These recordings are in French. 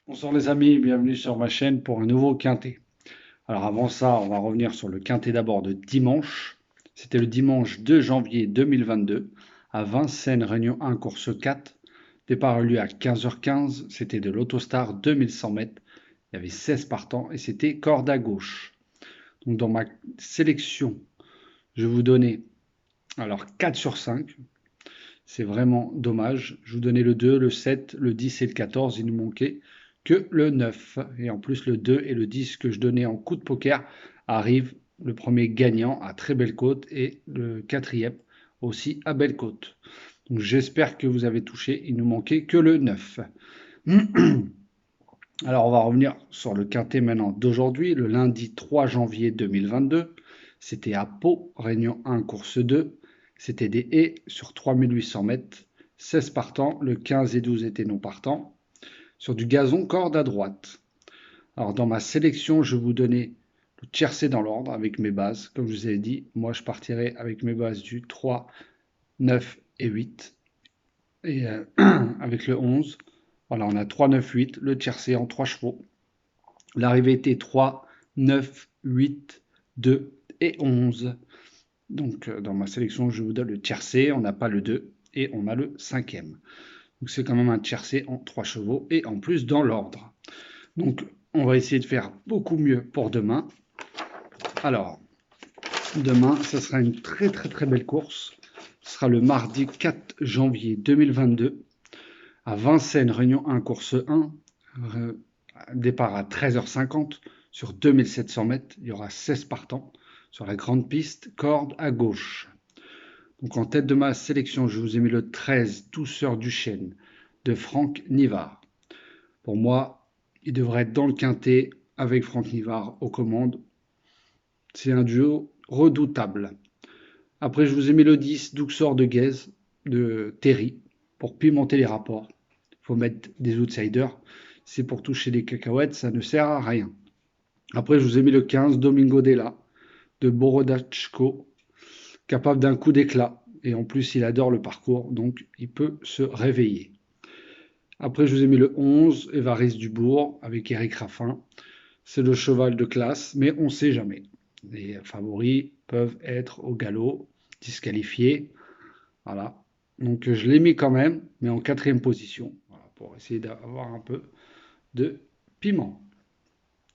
Bonsoir les amis, bienvenue sur ma chaîne pour un nouveau quintet. Alors avant ça, on va revenir sur le quintet d'abord de dimanche. C'était le dimanche 2 janvier 2022 à Vincennes, Réunion 1, course 4. Départ eu lieu à 15h15, c'était de l'Autostar 2100 mètres. Il y avait 16 partants et c'était corde à gauche. Donc dans ma sélection, je vous donnais alors 4 sur 5. C'est vraiment dommage. Je vous donnais le 2, le 7, le 10 et le 14. Il nous manquait que le 9. Et en plus, le 2 et le 10 que je donnais en coup de poker arrivent. Le premier gagnant à très belle côte et le quatrième aussi à belle côte. Donc j'espère que vous avez touché. Il nous manquait que le 9. Alors on va revenir sur le quintet maintenant d'aujourd'hui, le lundi 3 janvier 2022. C'était à Pau, Réunion 1, course 2. C'était des haies sur 3800 mètres, 16 partants, le 15 et 12 étaient non partants. Sur du gazon, corde à droite. Alors dans ma sélection, je vous donnais le tiercé dans l'ordre avec mes bases. Comme je vous ai dit, moi je partirai avec mes bases du 3, 9 et 8. Et avec le 11, voilà, on a 3, 9, 8, le tiercé en 3 chevaux. L'arrivée était 3, 9, 8, 2 et 11. Donc dans ma sélection, je vous donne le tiercé, on n'a pas le 2 et on a le cinquième. Donc c'est quand même un tiercé en 3 chevaux et en plus dans l'ordre. Donc on va essayer de faire beaucoup mieux pour demain. Alors, demain, ce sera une très belle course. Ce sera le mardi 4 janvier 2022 à Vincennes, Réunion 1, course 1. Départ à 13h50 sur 2700 mètres. Il y aura 16 partants sur la grande piste, corde à gauche. Donc en tête de ma sélection, je vous ai mis le 13, Douceur du Chêne de Franck Nivard. Pour moi, il devrait être dans le quintet avec Franck Nivard aux commandes. C'est un duo redoutable. Après, je vous ai mis le 10, Douceur de Guèze de Terry pour pimenter les rapports. Il faut mettre des outsiders. C'est pour toucher des cacahuètes, ça ne sert à rien. Après, je vous ai mis le 15, Domingo Della de Borodachko, capable d'un coup d'éclat. Et en plus, il adore le parcours, donc il peut se réveiller. Après, je vous ai mis le 11, Évariste Dubourg, avec Eric Raffin. C'est le cheval de classe, mais on ne sait jamais. Les favoris peuvent être au galop, disqualifiés. Voilà. Donc je l'ai mis quand même, mais en quatrième position, voilà, pour essayer d'avoir un peu de piment.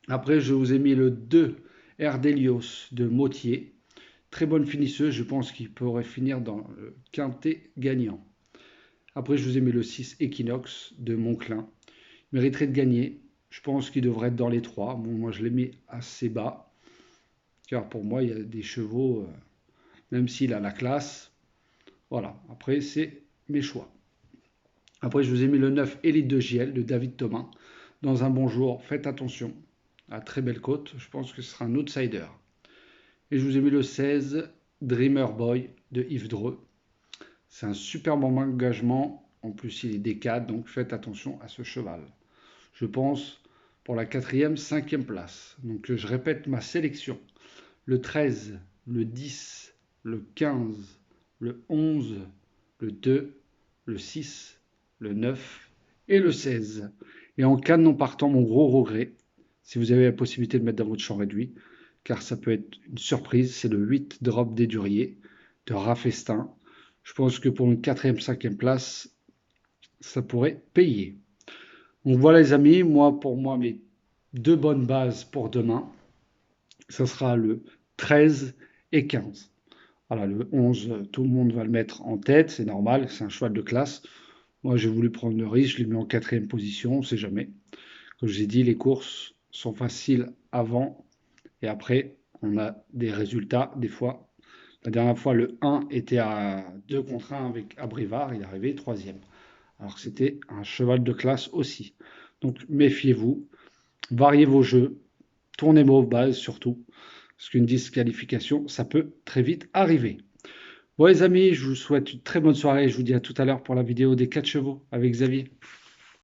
Après, je vous ai mis le 2, Erdelios de Motier. Très bonne finisseuse, je pense qu'il pourrait finir dans le quintet gagnant. Après, je vous ai mis le 6, Equinox de Monclin. Il mériterait de gagner. Je pense qu'il devrait être dans les 3. Bon, moi, je l'ai mis assez bas. Car pour moi, il y a des chevaux, même s'il a la classe. Voilà, après, c'est mes choix. Après, je vous ai mis le 9, Élite de JL de David Thomas. Dans un bon jour, faites attention. À très belle côte, je pense que ce sera un outsider. Et je vous ai mis le 16, Dreamer Boy de Yves Dreux. C'est un super bon engagement. En plus, il est D4, donc faites attention à ce cheval. Je pense pour la quatrième, cinquième place. Donc je répète ma sélection. Le 13, le 10, le 15, le 11, le 2, le 6, le 9 et le 16. Et en cas de non partant, mon gros regret, si vous avez la possibilité de mettre dans votre champ réduit, car ça peut être une surprise, c'est le 8, Drop des Duriers de Raffestin. Je pense que pour une quatrième, cinquième place, ça pourrait payer. Donc voilà les amis, pour moi, mes deux bonnes bases pour demain, ça sera le 13 et 15. Voilà, le 11, tout le monde va le mettre en tête, c'est normal, c'est un cheval de classe. Moi, j'ai voulu prendre le risque, je l'ai mis en quatrième position, on ne sait jamais. Comme je l'ai dit, les courses sont faciles avant et après, on a des résultats des fois. La dernière fois, le 1 était à 2 contre 1 avec Abrivard, il est arrivé troisième. Alors que c'était un cheval de classe aussi. Donc méfiez-vous, variez vos jeux, tournez vos bases surtout, parce qu'une disqualification, ça peut très vite arriver. Bon les amis, je vous souhaite une très bonne soirée et je vous dis à tout à l'heure pour la vidéo des 4 chevaux avec Xavier.